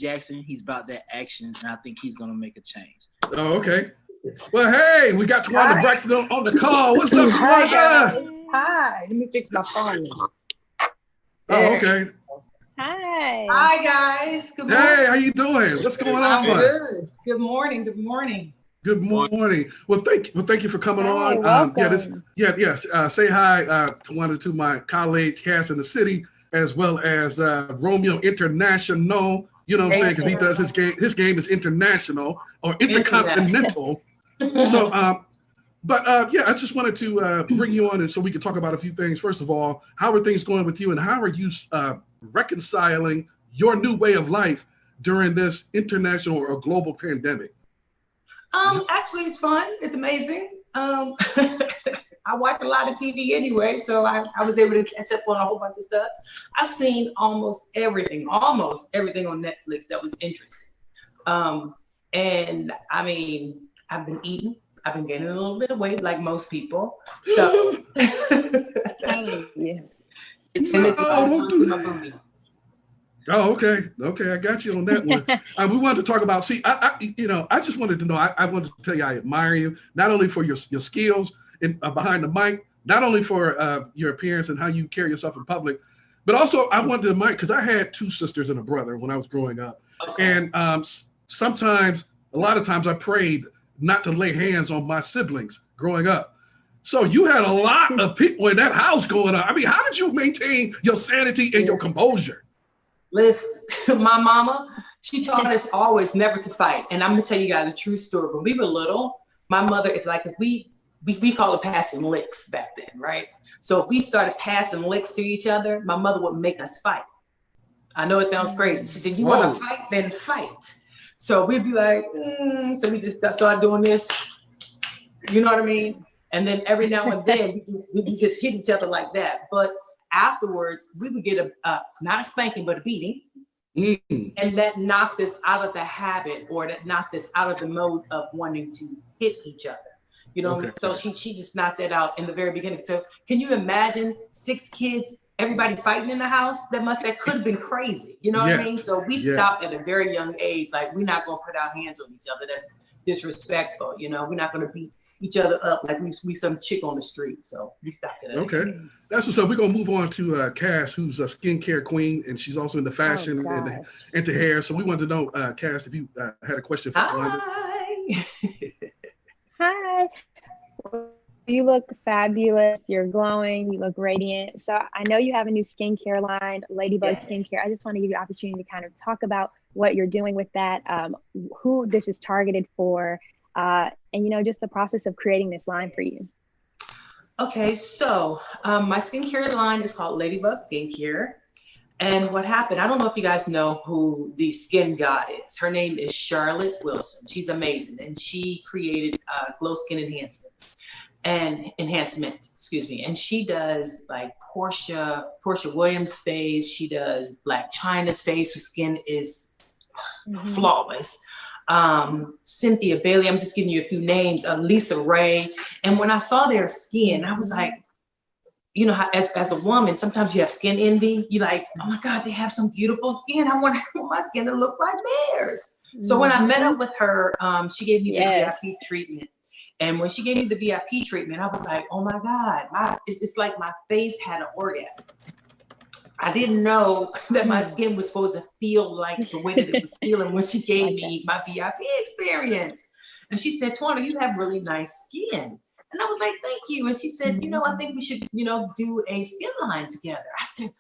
Jackson. He's about that action, and I think he's gonna make a change. Oh, okay. Well, hey, we got Towanda Braxton on the call. What's up, Towanda? Hi. Let me fix my phone. Oh, okay. Hi. Hi, guys. Good morning. Hey, how you doing? What's going on? I'm good. Good morning. Good morning. Good morning. Well, thank you for coming on. Welcome. Say hi, Towanda, to my colleagues, Cass in the city, as well as Romeo International. You know what I'm saying? Because he does his game. His game is international or intercontinental. So, I just wanted to bring you on and so we could talk about a few things. First of all, how are things going with you, and how are you reconciling your new way of life during this international or global pandemic? Actually, it's fun. It's amazing. I watch a lot of TV anyway, so I was able to catch up on a whole bunch of stuff. I've seen almost everything on Netflix that was interesting. And I mean, I've been eating. I've been gaining a little bit of weight, like most people. So, Oh, okay. I got you on that one. We wanted to talk about. See, I just wanted to know. I wanted to tell you I admire you not only for your skills behind the mic, not only for your appearance and how you carry yourself in public, but also I wanted to admire because I had two sisters and a brother when I was growing up, and a lot of times I prayed not to lay hands on my siblings growing up. So you had a lot of people in that house going on. I mean, how did you maintain your sanity and your composure? Listen, my mama, she taught us always never to fight. And I'm gonna tell you guys a true story. When we were little, my mother, if we call it passing licks back then, right? So if we started passing licks to each other, my mother would make us fight. I know it sounds crazy. She said, you wanna fight, then fight. So we'd be like, so we just started doing this. You know what I mean? And then every now and then we just hit each other like that. But afterwards, we would get not a spanking, but a beating. And that knocked us out of the habit, or that knocked us out of the mode of wanting to hit each other. You know what I mean? So she just knocked that out in the very beginning. So can you imagine 6 kids, everybody fighting in the house? That could have been crazy. You know what I mean? So we stopped at a very young age. Like, we're not gonna put our hands on each other. That's disrespectful. You know, we're not gonna beat each other up like we some chick on the street. So we stopped at that. Okay, that's what's up. We're gonna move on to Cass, who's a skincare queen, and she's also into fashion and into hair. So we wanted to know, Cass, if you had a question for Towanda. Hi. You look fabulous. You're glowing. You look radiant. So I know you have a new skincare line, Ladybug Skincare. I just want to give you the opportunity to kind of talk about what you're doing with that, who this is targeted for, and just the process of creating this line for you. Okay, so my skincare line is called Ladybug Skincare. And what happened, I don't know if you guys know who the skin god is. Her name is Charlotte Wilson. She's amazing. And she created Glow Skin Enhancement, excuse me. And she does like Portia Williams' face. She does Black China's face. Her skin is flawless. Cynthia Bailey, I'm just giving you a few names, Lisa Ray. And when I saw their skin, I was like, you know, how, as a woman, sometimes you have skin envy. You're like, oh my God, they have some beautiful skin. I want my skin to look like theirs. So when I met up with her, she gave me the VIP treatment. And when she gave me the VIP treatment, I was like, oh my God, it's like my face had an orgasm. I didn't know that my skin was supposed to feel like the way that it was feeling when she gave me my VIP experience. And she said, Towanda, you have really nice skin. And I was like, thank you. And she said, I think we should, do a skin line together. I said,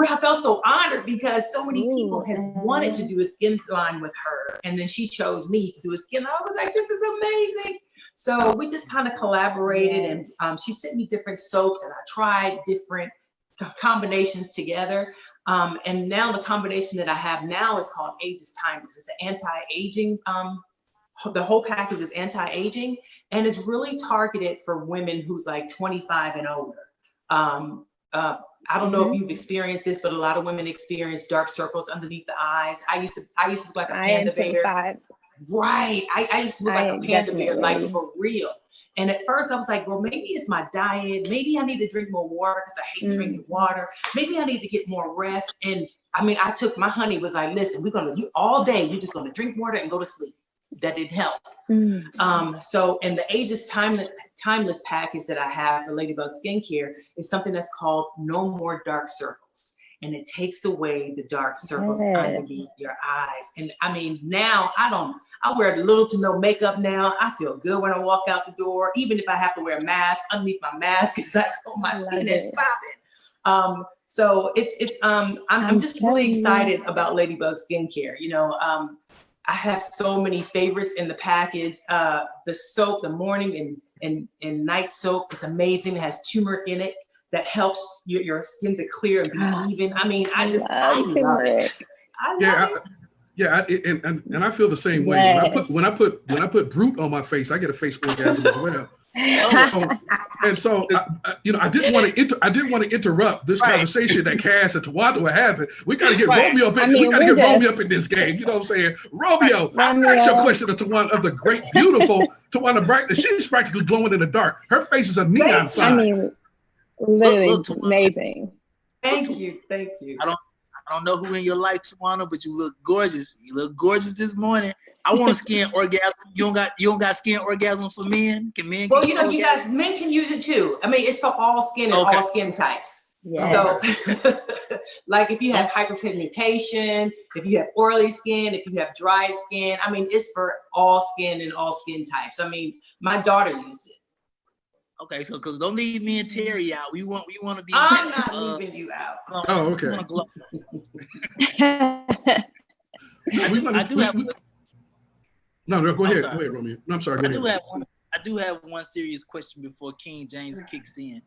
I felt so honored because so many people has wanted to do a skin line with her. And then she chose me to do a skin line. I was like, this is amazing. So we just kind of collaborated, and she sent me different soaps, and I tried different combinations together. And now the combination that I have now is called Ages Timeless. It's an anti-aging, the whole package is anti-aging, and it's really targeted for women who's like 25 and older. I don't know if you've experienced this, but a lot of women experience dark circles underneath the eyes. I used to look like a panda bear. Right. I used to look like a panda bear, like for real. And at first I was like, well, maybe it's my diet. Maybe I need to drink more water because I hate drinking water. Maybe I need to get more rest. And I mean, I took my honey was like, listen, all day, you're just gonna drink water and go to sleep. That didn't help. So, and the Ages Timeless package that I have for Ladybug Skincare is something that's called No More Dark Circles. And it takes away the dark circles underneath your eyes. And I mean, now I wear little to no makeup now. I feel good when I walk out the door, even if I have to wear a mask underneath my mask, because my skin is popping. So I'm just really excited about Ladybug Skincare. You know, I have so many favorites in the package. The soap, the morning and night soap is amazing. It has turmeric in it that helps your skin to clear and be even. I mean, I love it. And I feel the same way. Yes. When I put Brute on my face, I get a face orgasm as well. So I didn't want to interrupt this conversation that Cass and Towanda were having. We got to get Romeo up in. We got to get Romeo up in this game. You know what I'm saying? Romeo, ask your question to Towanda, of the great, beautiful Towanda Braxton. She's practically glowing in the dark. Her face is a neon sign. I mean, literally amazing. Thank you. I don't know who in your life, Towanda, but you look gorgeous. You look gorgeous this morning. I want a skin orgasm. You don't got skin orgasm for men? Can men? Well, men can use it too. I mean, it's for all skin and all skin types. Yeah. So, like if you have hyperpigmentation, if you have oily skin, if you have dry skin, I mean, it's for all skin and all skin types. I mean, my daughter uses it. Okay, so because don't leave me and Terry out. We want to be. I'm not leaving you out. Okay. No, go ahead. Go ahead, Romeo. No, I'm sorry. I do have one serious question before King James kicks in.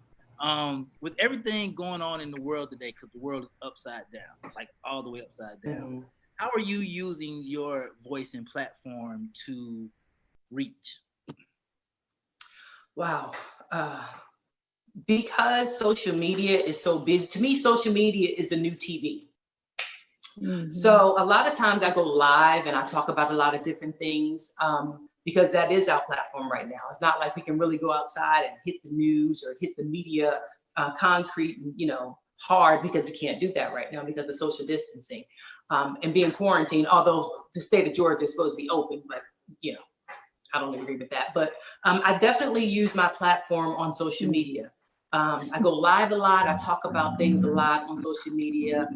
With everything going on in the world today, because the world is upside down, like all the way upside down. How are you using your voice and platform to reach? Wow. Because social media is so busy, to me, social media is the new TV. So a lot of times I go live and I talk about a lot of different things because that is our platform right now. It's not like we can really go outside and hit the news or hit the media concrete, hard, because we can't do that right now because of social distancing and being quarantined, although the state of Georgia is supposed to be open, but I don't agree with that, but I definitely use my platform on social media. I go live a lot. I talk about things a lot on social media.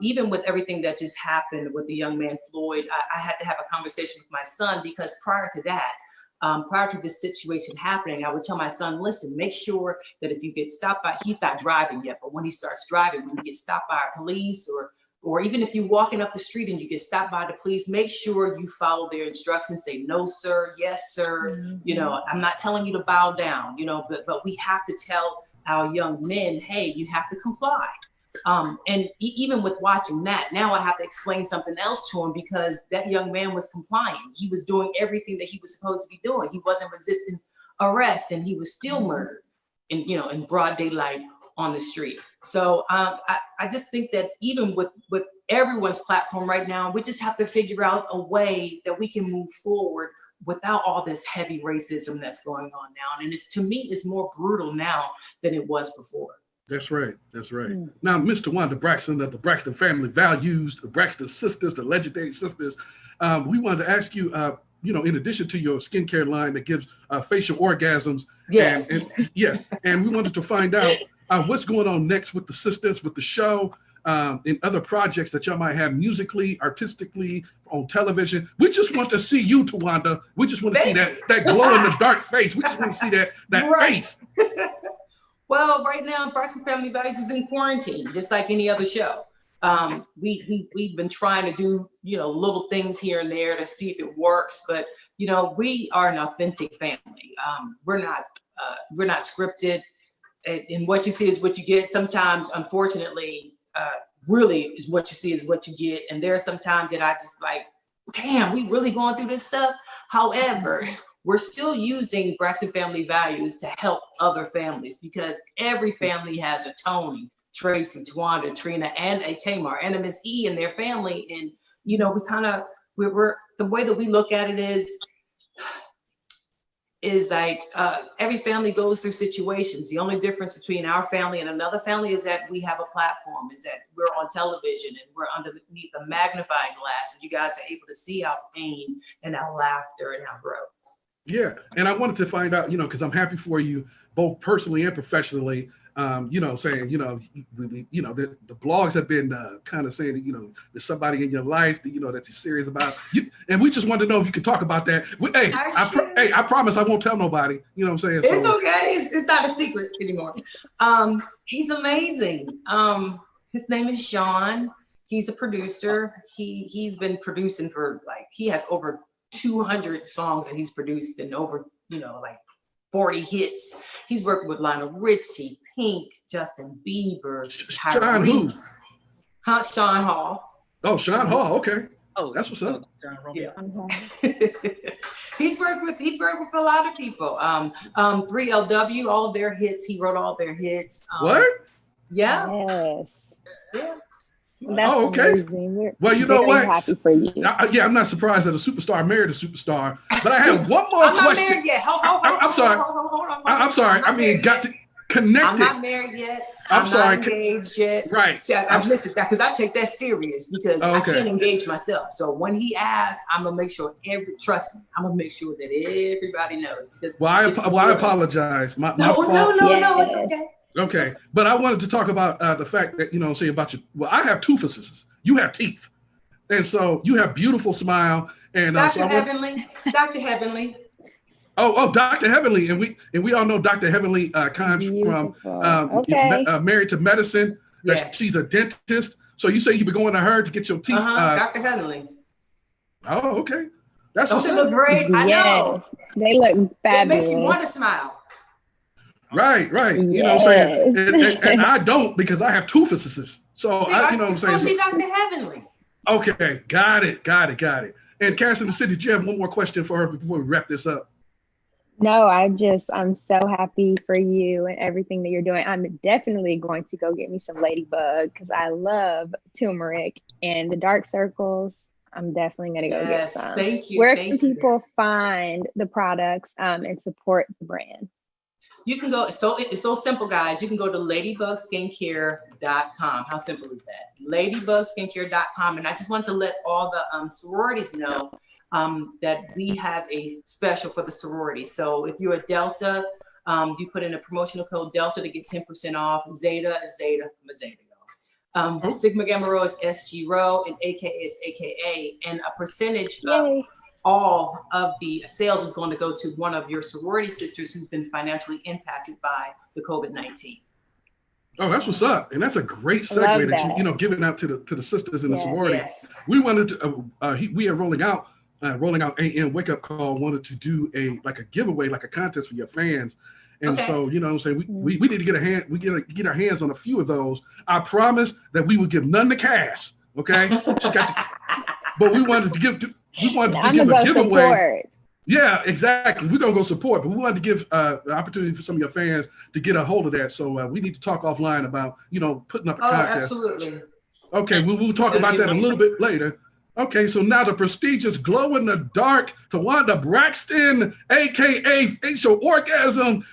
Even with everything that just happened with the young man Floyd, I had to have a conversation with my son because prior to that, prior to this situation happening, I would tell my son, listen, make sure that if you get stopped by, he's not driving yet, but when he starts driving, when you get stopped by a police or even if you're walking up the street and you get stopped by the police, make sure you follow their instructions. Say, no, sir. Yes, sir. I'm not telling you to bow down, but we have to tell our young men, hey, you have to comply. And even with watching that, now I have to explain something else to him because that young man was complying. He was doing everything that he was supposed to be doing. He wasn't resisting arrest and he was still murdered in broad daylight on the street. So I just think that even with everyone's platform right now, we just have to figure out a way that we can move forward without all this heavy racism that's going on now. And to me, it's more brutal now than it was before. That's right. Now, Miss Towanda Braxton of the Braxton Family Values, the Braxton Sisters, the legendary sisters, we wanted to ask you, in addition to your skincare line that gives facial orgasms, yes, and we wanted to find out what's going on next with the sisters, with the show, and other projects that y'all might have musically, artistically, on television. We just want to see you, Towanda. We just want to see that glow in the dark face. We just want to see that face. Well, right now, Braxton Family Values is in quarantine, just like any other show. We've been trying to do, little things here and there to see if it works, but we are an authentic family. We're not scripted, and what you see is what you get. Sometimes, unfortunately, really is what you see is what you get. And there are some times that I just like, damn, we really going through this stuff. However, we're still using Braxton Family Values to help other families because every family has a Tony, Tracy, Towanda, Trina, and a Tamar, and a Miss E in their family. And, we're the way that we look at it is is like every family goes through situations. The only difference between our family and another family is that we have a platform, is that we're on television and we're underneath a magnifying glass, and you guys are able to see our pain and our laughter and our growth. Yeah, and I wanted to find out, because I'm happy for you both personally and professionally. Saying, the blogs have been kind of saying that, there's somebody in your life that, that you're serious about. And we just wanted to know if you could talk about that. I promise I won't tell nobody. You know what I'm saying? It's okay. It's not a secret anymore. He's amazing. His name is Sean. He's a producer. He's been producing for he has over 200 songs that he's produced and over, 40 hits. He's working with Lionel Richie, Pink, Justin Bieber, Sean who? Sean Hall. Oh, Sean Hall. Okay. Oh, that's what's up. Yeah. He worked with a lot of people. 3LW, all of their hits. He wrote all their hits. What? Yeah. Yes. Yeah. That's okay. Amazing. Well, you know what? Happy for you. I'm not surprised that a superstar married a superstar. But I have one more I'm question. Not married yet. I'm sorry. I'm sorry. I mean, got to connect I'm not married yet. I'm sorry. Not engaged yet. Right. See, I listen because I take that serious because I can't engage myself. So when he asks, I'm gonna make sure trust me. I'm gonna make sure that everybody knows. Because I apologize. My fault. No, it's okay. Okay, but I wanted to talk about the fact that, say about you. Well, I have tooth. You have teeth. And so you have beautiful smile. And Dr. Heavenly. Oh, Dr. Heavenly. And we all know Dr. Heavenly comes from Married to Medicine. Yes. She's a dentist. So you say you've been going to her to get your teeth. Dr. Heavenly. Oh, okay. That's Don't they look great? I know. They look fabulous. It makes you want to smile. Right. You know what I'm saying? And I don't because I have tooth. So you know what I'm saying? See Dr. Heavenly. Okay, got it. And Cass in the City, do you have one more question for her before we wrap this up? No, I'm so happy for you and everything that you're doing. I'm definitely going to go get me some Ladybug because I love turmeric and the dark circles. I'm definitely going to go get some. Thank you. Where can people find the products and support the brand? You can go, it's so simple, guys. You can go to ladybugskincare.com. How simple is that? ladybugskincare.com. And I just wanted to let all the sororities know that we have a special for the sorority. So if you're a Delta, you put in a promotional code Delta to get 10% off. Zeta is Zeta. I'm a Zeta, y'all. Sigma Gamma Rho is SG Rho, and AKA is AKA. And a percentage of all of the sales is going to go to one of your sorority sisters who's been financially impacted by the COVID-19. Oh, that's what's up, and that's a great segue that you giving out to the sisters in the sorority. Yes. We wanted to. We are rolling out AM Wake Up Call. Wanted to do a giveaway, like a contest for your fans, and so you know what I'm saying. We need to get get our hands on a few of those. I promise that we would give none to Cass. Okay, but we wanted to give. We wanted to give a giveaway. Support. Yeah, exactly. We're gonna go support, but we wanted to give the opportunity for some of your fans to get a hold of that. So we need to talk offline about putting up a contest. Absolutely. Okay, we'll talk about that a little bit later. Okay, so now the prestigious glow in the dark Towanda Braxton, aka facial orgasm, with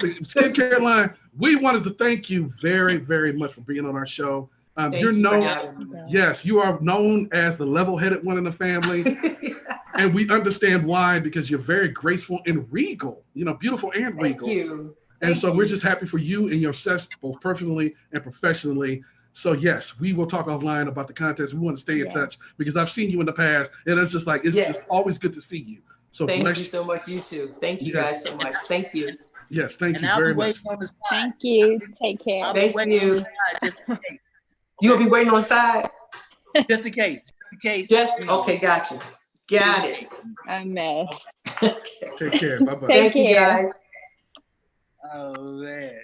the skincare line. We wanted to thank you very, very much for being on our show. You're known, yes, you are known as the level-headed one in the family, and we understand why, because you're very graceful and regal, beautiful and regal. Thank you. And so we're just happy for you and your success, both personally and professionally. So yes, we will talk offline about the contest. We want to stay in touch because I've seen you in the past, and it's just just always good to see you. So thank you so much, you too. Thank you guys so much. Thank you. Yes, thank you very much. Thank you. Take care. Thank you. You'll be waiting on the side? Just in case. Okay, gotcha. Got it. A mess. Take care. Bye-bye. Thank you, guys. Oh, man.